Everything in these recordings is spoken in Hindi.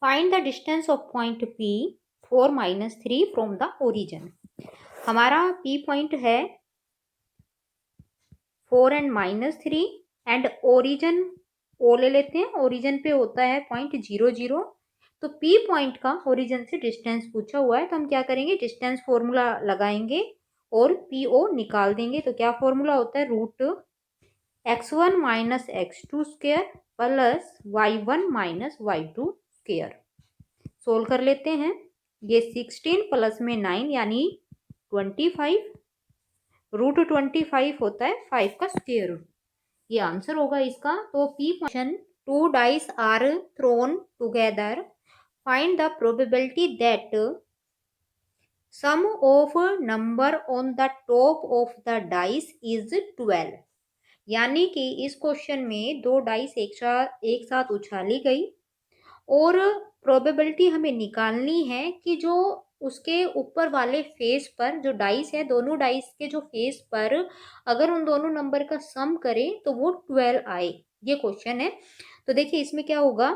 Find the distance of point P 4 - 3 from the origin. हमारा P पॉइंट है 4 एंड -3 एंड ओरिजिन O ले लेते हैं। ओरिजिन पे होता है पॉइंट 0 0। तो P पॉइंट का ओरिजिन से डिस्टेंस पूछा हुआ है, तो हम क्या करेंगे, डिस्टेंस फॉर्मूला लगाएंगे और PO निकाल देंगे। तो क्या फॉर्मूला होता है, √x1 - x2 square plus y1 - y2 square. Solve कर लेते हैं। ये 16 प्लस में 9 यानी 25, √25 होता है 5 का स्क्वायर रूट। ये आंसर होगा इसका। तो P function 2 dice are thrown together, find the probability that sum of number on the top of the dice is 12। यानी कि इस क्वेश्चन में दो डाइस एक साथ उछाली गई और प्रोबेबिलिटी हमें निकालनी है कि जो उसके ऊपर वाले फेस पर जो डाइस है, दोनों डाइस के जो फेस पर अगर उन दोनों नंबर का सम करें तो वो 12 आए। ये क्वेश्चन है। तो देखिए इसमें क्या होगा,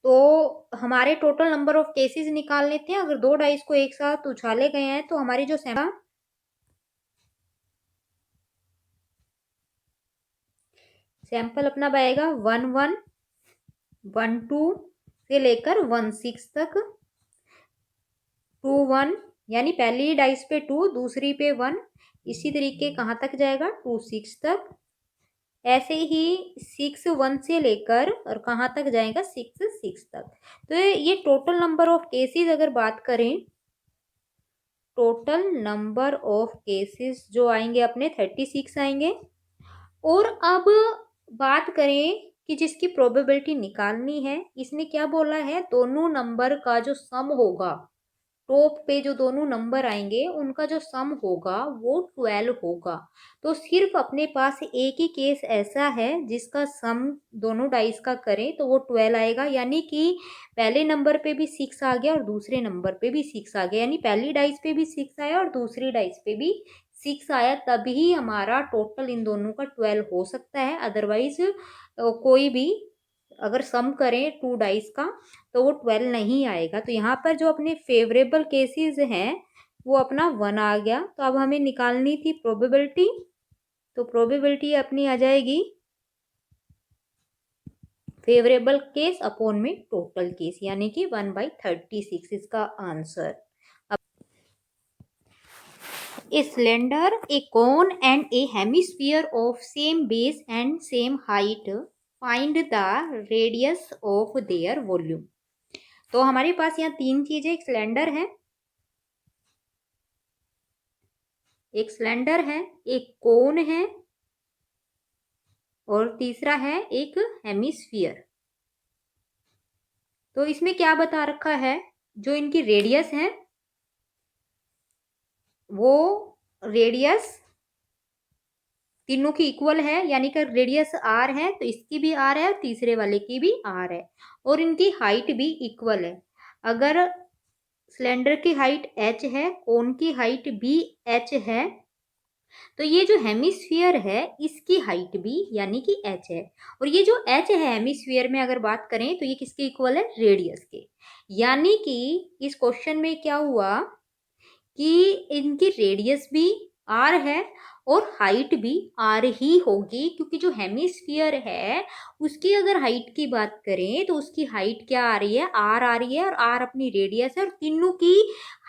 तो हमारे टोटल नंबर ऑफ केसेस निकाल लेते हैं। अगर दो डाइस को एक साथ उछाले गए हैं तो हमारी जो सैंपल अपना आएगा 1 1 1 2 से लेकर 1 6 तक। 2 1 यानी पहली डाइस पे 2, दूसरी पे 1। इसी तरीके कहाँ तक जाएगा, 2 6 तक। ऐसे ही 6 1 से लेकर और कहाँ तक जाएगा, 6 6 तक। तो ये टोटल नंबर ऑफ केसेस अगर बात करें, टोटल नंबर ऑफ केसेस जो आएंगे अपने 36 आएंगे। और अब बात करें कि जिसकी प्रोबेबिलिटी निकालनी है, इसने क्या बोला है, दोनों नंबर का जो सम होगा, टॉप पे जो दोनों नंबर आएंगे उनका जो सम होगा वो 12 होगा। तो सिर्फ अपने पास एक ही केस ऐसा है जिसका सम दोनों डाइस का करें तो वो 12 आएगा। यानी कि पहले नंबर पे भी 6 आ गया और दूसरे नंबर पे भी 6 आ गया, यानी पहली डाइस पे भी 6 आया और दूसरी डाइस पे भी 6 आया, तभी हमारा टोटल इन दोनों का 12 हो सकता है। अदरवाइज कोई भी अगर सम करें टू डाइस का तो वो 12 नहीं आएगा। तो यहाँ पर जो अपने फेवरेबल केसेस हैं वो अपना 1 आ गया। तो अब हमें निकालनी थी प्रोबेबिलिटी। तो प्रोबेबिलिटी अपनी आ जाएगी फेवरेबल केस अपॉन में टोटल केस, यानी कि 1/36 इसका answer. A cylinder, a cone and a hemisphere of same base and same height, find the radius of their volume। तो हमारे पास यहाँ तीन चीजें, एक सिलेंडर है, एक कोन है और तीसरा है एक हेमिस्फीयर। तो इसमें क्या बता रखा है, जो इनकी रेडियस है वो रेडियस तीनों की इक्वल है, यानी कि रेडियस आर है तो इसकी भी आर है और तीसरे वाले की भी आर है, और इनकी हाइट भी इक्वल है। अगर सिलेंडर की हाइट h है, कोन की हाइट भी h है, तो ये जो हेमिस्फीयर है इसकी हाइट भी यानी कि h है। और ये जो h है हेमिस्फीयर में अगर बात करें तो ये किसके इक्वल है, रेडियस के। यानी कि इस क्वेश्चन में क्या हुआ कि इनकी रेडियस भी आर है और हाइट भी आर ही होगी, क्योंकि जो हेमिस्फीयर है उसकी अगर हाइट की बात करें तो उसकी हाइट क्या आ रही है, आर आ रही है, और आर अपनी रेडियस है और तीनों की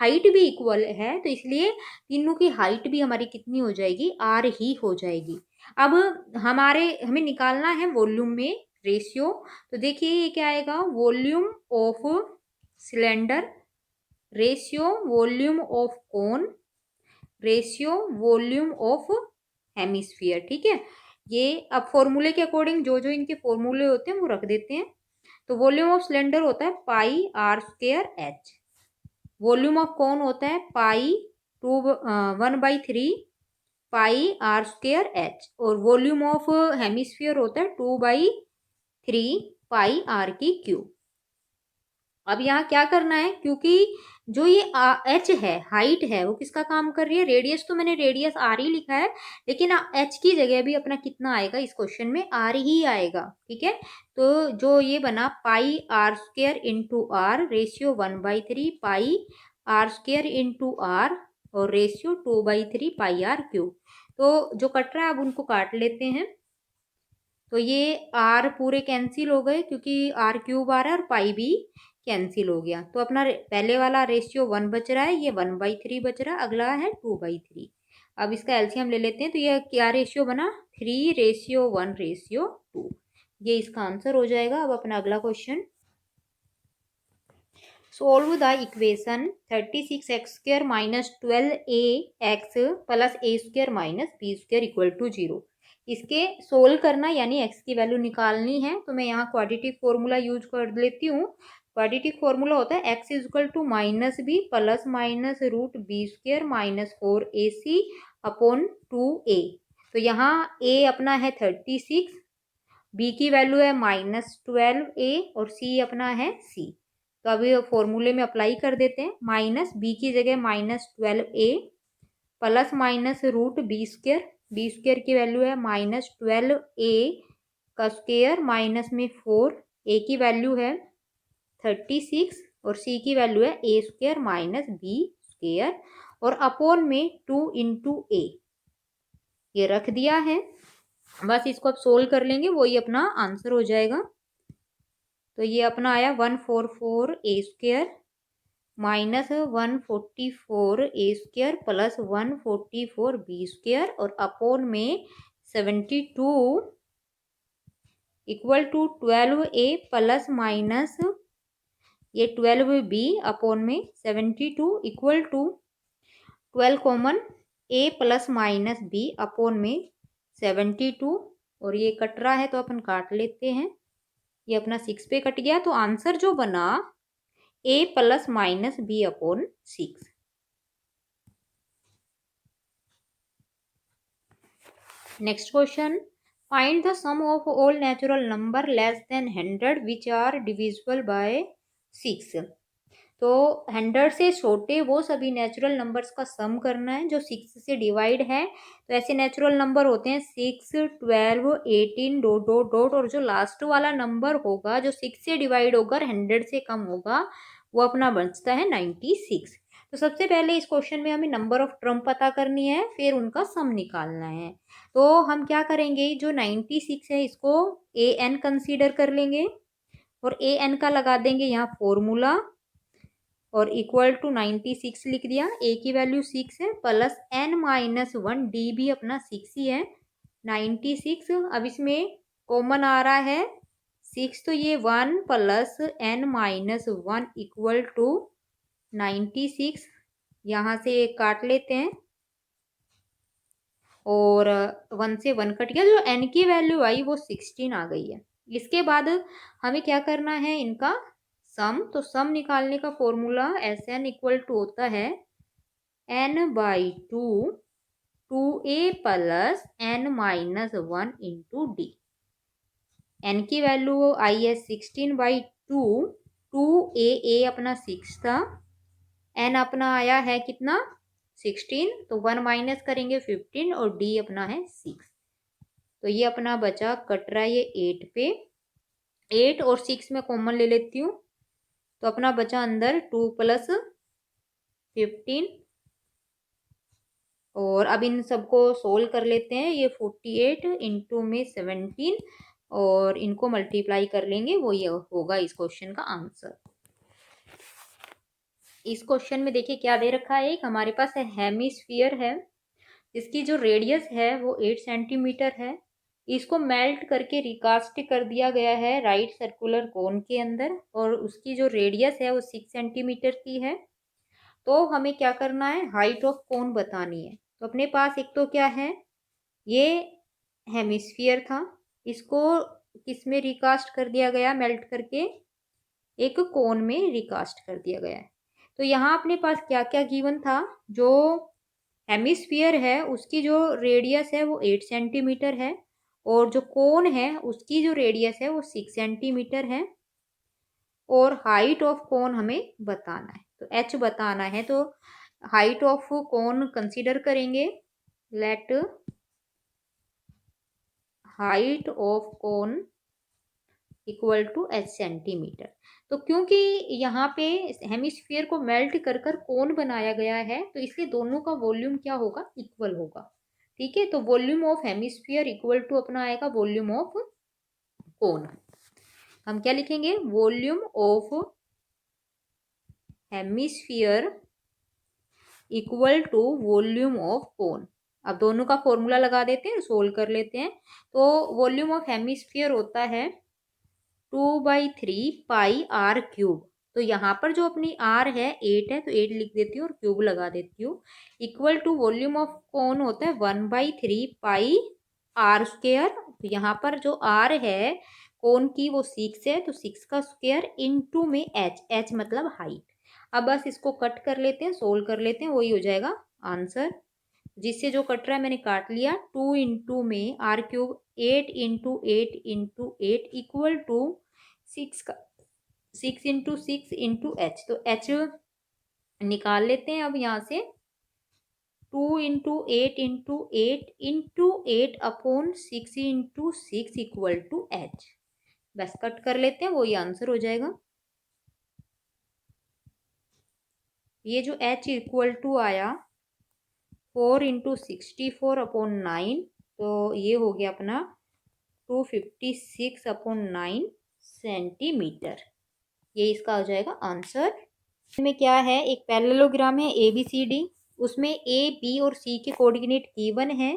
हाइट भी इक्वल है, तो इसलिए तीनों की हाइट भी हमारी कितनी हो जाएगी, आर ही हो जाएगी। अब हमें निकालना है वॉल्यूम में रेशियो। तो देखिए ये क्या आएगा, volume of cylinder ratio volume of cone ratio volume of hemisphere. ठीक है, ये अब फॉर्मूले के अकॉर्डिंग जो जो इनके फॉर्मूले होते हैं वो रख देते हैं। तो वॉल्यूम ऑफ सिलेंडर होता है pi r square h, volume of cone होता है pi 1/3 pi r square h, और वॉल्यूम ऑफ हेमिस्फीयर होता है 2/3 पाई आर की क्यूब। अब यहाँ क्या करना है, क्योंकि जो ये एच है, हाइट है, वो किसका काम कर रही है? रेडियस तो मैंने रेडियस आर ही लिखा है, लेकिन एच की जगह भी अपना कितना आएगा इस क्वेश्चन में? आर ही आएगा। ठीक है, तो जो ये बना pi r square into r ratio 1/3 pi r square into r और रेशियो 2/3 पाई आर क्यूब। तो जो कट रहा है अब उनको काट लेते हैं। तो ये आर पूरे कैंसिल हो गए क्योंकि आर क्यूब आ रहा है और पाई भी कैंसिल हो गया। तो अपना पहले वाला रेशियो 1 बच रहा है, ये 1/3 बच रहा है, अगला है 2/3। अब इसका एलसीएम ले लेते हैं। तो ये क्या रेशियो बना? 3:1:2। ये इसका आंसर हो जाएगा। अब अपना अगला question, solve the equation 36x² minus 12ax plus a² minus b² equal to 0। इसके सोल्व करना यानी x की वैल्यू निकालनी है। तो मैं यहाँ क्वाड्रेटिक फॉर्मूला यूज कर लेती हूँ। क्वाड्रेटिक फॉर्मूला होता है x equal to minus B plus minus root b² minus 4ac upon 2a। तो यहाँ a अपना है 36, b की वैल्यू है -12a और c अपना है c। तो अभी फॉर्मूले में अप्लाई कर देते हैं। माइनस बी की जगह -12a plus minus root b² की वैल्यू है -12a का स्क्वायर माइनस में 4, a की वैल्यू है 36 और c की वैल्यू है a² माइनस b² और अपॉन में 2 इंटू a। ये रख दिया है, बस इसको अब सोल्व कर लेंगे, वही अपना आंसर हो जाएगा। तो ये अपना आया 144a² minus 144a² plus 144b² और अपॉन में 72 equal to 12a plus minus ये 12b अपॉन में 72 equal to 12 common a plus minus b upon में 72 और ये कट रहा है तो अपन काट लेते हैं। ये अपना 6 पे कट गया। तो आंसर जो बना a plus minus b upon 6। Next question, find the sum of all natural number less than 100 which are divisible by 6। तो 100 से छोटे वो सभी नेचुरल नंबर्स का सम करना है जो 6 से डिवाइड है। तो ऐसे नेचुरल नंबर होते हैं 6, 12, 18 डॉट डॉट डॉट और जो लास्ट वाला नंबर होगा जो 6 से डिवाइड होकर 100 से कम होगा वो अपना बचता है 96। तो सबसे पहले इस क्वेश्चन में हमें नंबर ऑफ टर्म पता करनी है, फिर उनका सम निकालना है। तो हम क्या करेंगे, जो 96 है इसको ए एन कंसीडर कर लेंगे और ए एन का लगा देंगे यहाँ फॉर्मूला और इक्वल टू 96 लिख दिया। ए की वैल्यू 6 है प्लस n-1 डी भी अपना 6 ही है 96। अब इसमें कॉमन आ रहा है 6 तो ये 1 प्लस n-1 इक्वल टू 96। यहाँ से काट लेते हैं और 1 से 1 कट गया। जो n की वैल्यू आई वो 16 आ गई है। इसके बाद हमें क्या करना है, इनका सम। तो सम निकालने का formula S N equal to होता है n/2 2a plus n-1 into D. n की वैल्यू आई है 16/2, 2a अपना 6 था, n अपना आया है कितना 16, तो 1 माइनस करेंगे 15 और d अपना है 6। तो ये अपना बचा कट रहा है ये 8 पे, 8 और 6 में कॉमन ले लेती हूँ तो अपना बचा अंदर 2 प्लस 15 और अब इन सबको सोल्व कर लेते हैं। ये 48 इंटू में 17 और इनको मल्टीप्लाई कर लेंगे, वो ये होगा इस क्वेश्चन का आंसर। इस क्वेश्चन में देखिए क्या दे रखा है, एक हमारे पास है हेमिस्फीयर है, इसकी जो रेडियस है वो 8 सेंटीमीटर है। इसको मेल्ट करके रिकास्ट कर दिया गया है राइट सर्कुलर कोन के अंदर और उसकी जो रेडियस है वो 6 सेंटीमीटर की है। तो हमें क्या करना है, हाइट ऑफ कोन बतानी है। तो अपने पास एक तो क्या है, ये हेमिस्फीयर था, इसको किस में रिकास्ट कर दिया गया, मेल्ट करके एक कोन में रिकास्ट कर दिया गया है। तो यहाँ अपने पास क्या क्या गिवन था, जो हेमिस्फीयर है उसकी जो रेडियस है वो 8 सेंटीमीटर है और जो कोन है उसकी जो रेडियस है वो 6 सेंटीमीटर है और हाइट ऑफ कोन हमें बताना है। तो एच बताना है, तो हाइट ऑफ कोन कंसीडर करेंगे। Let height of cone equal to H centimetre. तो क्योंकि यहाँ पे हेमिस्फीयर को मेल्ट कर कर कोन बनाया गया है, तो इसलिए दोनों का वॉल्यूम क्या होगा, इक्वल होगा। ठीक है, तो volume of hemisphere equal to अपना आएगा वॉल्यूम ऑफ कोन। हम क्या लिखेंगे, volume of hemisphere equal to volume of cone. अब दोनों का फॉर्मूला लगा देते हैं, सोल्व कर लेते हैं। तो वॉल्यूम ऑफ हेमिस्फीयर होता है 2/3 पाई आर क्यूब। तो यहाँ पर जो अपनी आर है 8 है, तो 8 लिख देती हूँ और क्यूब लगा देती हूँ। Equal to volume of cone होता है 1/3 पाई आर स्क्वेयर। तो यहाँ पर जो आर है कोन की वो 6 है, तो 6 का स्क्वेयर इनटू में एच मतलब हाइट। अब बस इसको कट कर लेते हैं, सोल्व कर लेते हैं, वही हो जाएगा आंसर। जिससे जो कट रहा है मैंने काट लिया। 2 इंटू में R cube 8 into 8 equal to 6 का 6 इंटू 6 इंटू एच। तो एच निकाल लेते हैं अब यहाँ से। 2 into 8 upon 6 into 6 equal to H. बस कट कर लेते हैं, वही आंसर हो जाएगा। ये जो एच इक्वल टू आया 4 इंटू 64 अपॉन 9, तो ये हो गया अपना 256 अपॉन 9 सेंटीमीटर। ये इसका हो जाएगा आंसर। इसमें क्या है, एक पैरेललोग्राम है ABCD, उसमें A B और C के कोऑर्डिनेट गिवन है।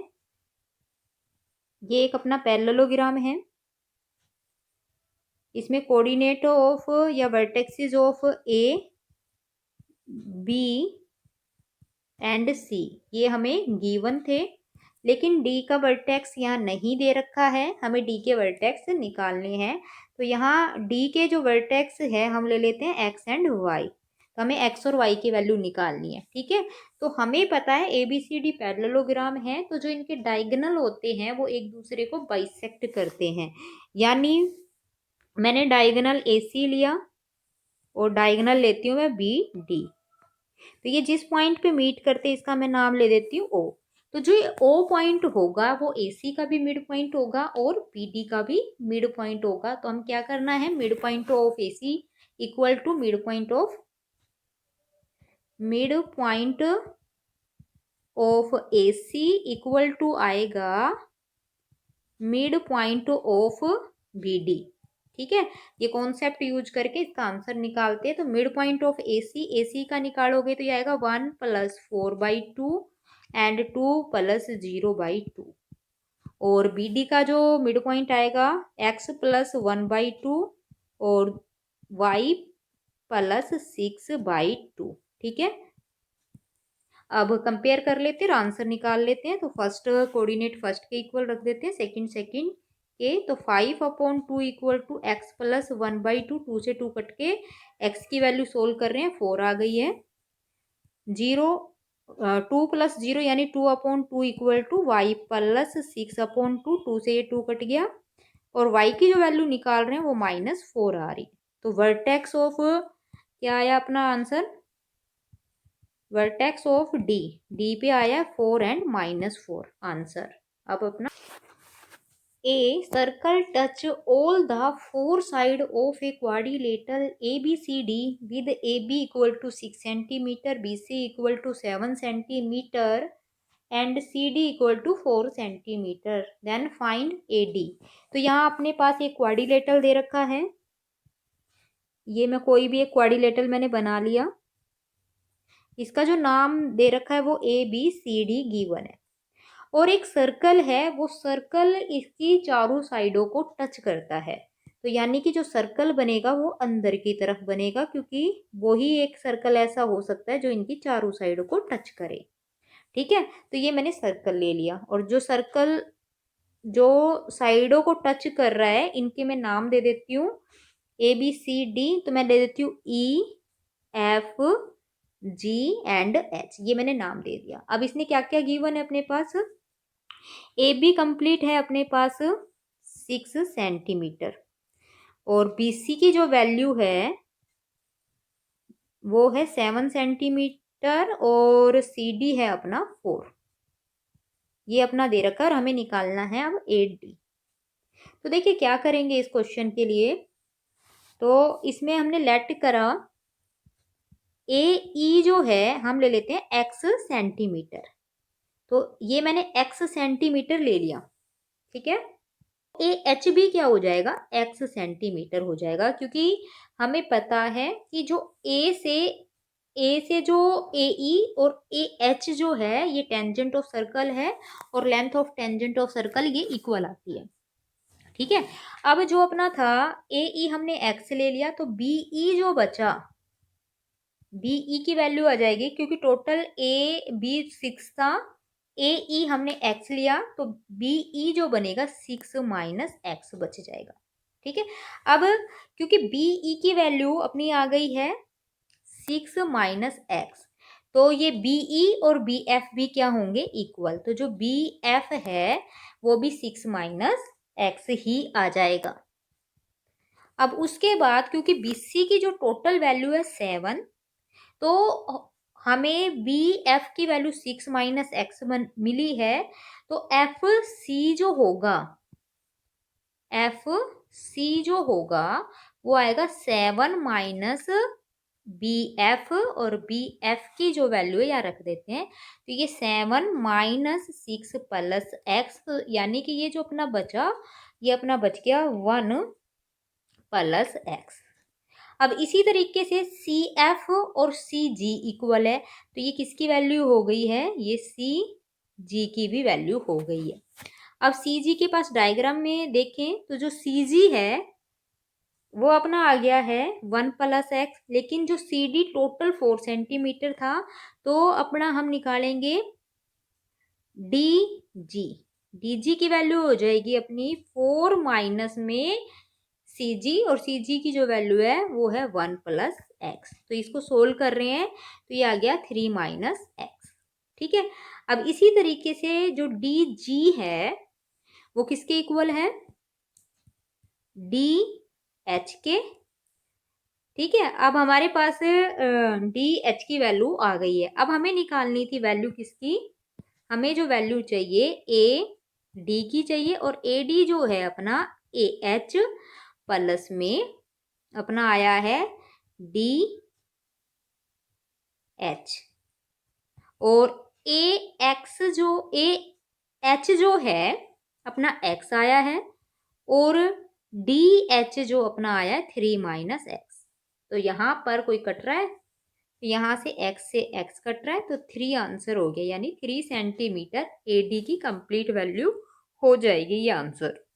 ये एक अपना पैरेललोग्राम है। इसमें कोऑर्डिनेट ऑफ या vertexes of A B and C ये हमें गिवन थे, लेकिन D का वर्टेक्स यहाँ नहीं दे रखा है, हमें D के वर्टेक्स निकालने हैं। तो यहाँ D के जो वर्टेक्स है हम ले लेते हैं X एंड Y। तो हमें X और Y की वैल्यू निकालनी है। ठीक है, तो हमें पता है ABCD पैरेललोग्राम है, तो जो इनके डायगोनल होते हैं वो एक दूसरे को बाइसेक्ट करते हैं। यानी मैंने डायगोनल AC लिया और डायगोनल लेती हूँ मैं BD। तो ये जिस पॉइंट पे मीट करते हैं इसका मैं नाम ले देती हूँ O। तो जो O पॉइंट होगा वो AC का भी मिड पॉइंट होगा और BD का भी मिड पॉइंट होगा। तो हम क्या करना है, mid point of AC equal to mid point of AC equal to आएगा मिड पॉइंट ऑफ BD। ठीक है, ये कॉन्सेप्ट यूज करके इसका आंसर निकालते हैं। तो मिड पॉइंट ऑफ AC का निकालोगे तो ये आएगा 1 + 4/2 एंड 2 + 0/2। और BD का जो मिड पॉइंट आएगा X + 1/2 और Y + 6/2। ठीक है, अब कंपेयर कर लेते हैं और आंसर निकाल लेते हैं। तो फर्स्ट कोऑर्डिनेट फर्स्ट के इक्वल रख देते हैं, सेकंड के। तो 5/2 इक्वल टू X + 1/2, 2 से 2 कट के X की वैल्यू सोल्व कर रहे हैं, 4 आ गई है। 2 + 0 यानी 2/2 इक्वल टू Y + 6/2, 2 से ये 2 कट गया और Y की जो वैल्यू निकाल रहे हैं वो -4 आ रही। तो वर्टेक्स ऑफ क्या आया अपना आंसर, वर्टेक्स ऑफ डी पे आया 4 एंड -4 आंसर। अब अपना a circle touch all the 4 side of a quadrilateral ABCD with AB equal to 6 centimetre, BC equal to 7 centimetre and CD equal to 4 centimetre. Then find AD। तो यहाँ अपने पास एक क्वाड्रिलेटरल दे रखा है। ये मैं कोई भी एक क्वाड्रिलेटरल मैंने बना लिया। इसका जो नाम दे रखा है वो ABCD गिवन है और एक सर्कल है, वो सर्कल इसकी चारों साइडों को टच करता है। तो यानी कि जो सर्कल बनेगा वो अंदर की तरफ बनेगा, क्योंकि वही एक सर्कल ऐसा हो सकता है जो इनकी चारों साइडों को टच करे। ठीक है, तो ये मैंने सर्कल ले लिया और जो सर्कल जो साइडों को टच कर रहा है इनके मैं नाम दे देती हूँ ABCD। तो मैं दे देती हूँ EFG एंड H, ये मैंने नाम दे दिया। अब इसने क्या क्या गिवन है अपने पास, AB कंप्लीट है अपने पास 6 सेंटीमीटर और BC की जो वैल्यू है वो है 7 सेंटीमीटर और CD है अपना 4। ये अपना दे रखा है और हमें निकालना है अब AD। तो देखिए क्या करेंगे इस क्वेश्चन के लिए। तो इसमें हमने लेट करा AE जो है हम ले लेते हैं X सेंटीमीटर। तो ये मैंने X सेंटीमीटर ले लिया, ठीक है। AH भी क्या हो जाएगा, X सेंटीमीटर हो जाएगा, क्योंकि हमें पता है कि जो A से जो AE और AH जो है ये टेंजेंट ऑफ सर्कल है और length of tangent of circle ये इक्वल आती है, ठीक है। अब जो अपना था AE हमने X ले लिया, तो BE जो बचा, BE की वैल्यू आ जाएगी, क्योंकि टोटल AB 6 था, AE हमने X लिया, तो BE जो बनेगा 6 माइनस X बच जाएगा, ठीक है। अब क्योंकि BE की वैल्यू अपनी आ गई है 6 माइनस X, तो ये BE और BF भी क्या होंगे, इक्वल। तो जो BF है वो भी 6 माइनस X ही आ जाएगा। अब उसके बाद क्योंकि BC की जो टोटल वैल्यू है 7, तो हमें BF की वैल्यू 6 माइनस X मिली है, तो FC जो होगा, FC जो होगा वो आएगा 7 माइनस BF, और BF की जो वैल्यू है यहाँ रख देते हैं, तो ये 7 माइनस 6 प्लस X, यानी कि ये जो अपना बचा ये अपना बच गया 1 प्लस X। अब इसी तरीके से CF और CG इक्वल है, तो ये किसकी वैल्यू हो गई है, ये CG की भी वैल्यू हो गई है। अब CG के पास डायग्राम में देखें तो जो CG है वो अपना आ गया है 1 प्लस X, लेकिन जो CD टोटल 4 सेंटीमीटर था, तो अपना हम निकालेंगे DG की वैल्यू हो जाएगी अपनी 4 माइनस में CG, और CG की जो वैल्यू है वो है 1 प्लस X। तो इसको सोल्व कर रहे हैं तो ये आ गया 3 माइनस X, ठीक है। अब इसी तरीके से जो DG है वो किसके इक्वल है, DH के, ठीक है। अब हमारे पास DH की वैल्यू आ गई है। अब हमें निकालनी थी वैल्यू किसकी, हमें जो वैल्यू चाहिए AD की चाहिए, और AD जो है अपना AH प्लस में अपना आया है DH, और AH जो है अपना X आया है, और DH जो अपना आया है 3 माइनस X। तो यहाँ पर कोई कट रहा है, तो यहाँ से X कट रहा है, तो 3 आंसर हो गया, यानी 3 सेंटीमीटर AD की कंप्लीट वैल्यू हो जाएगी ये आंसर।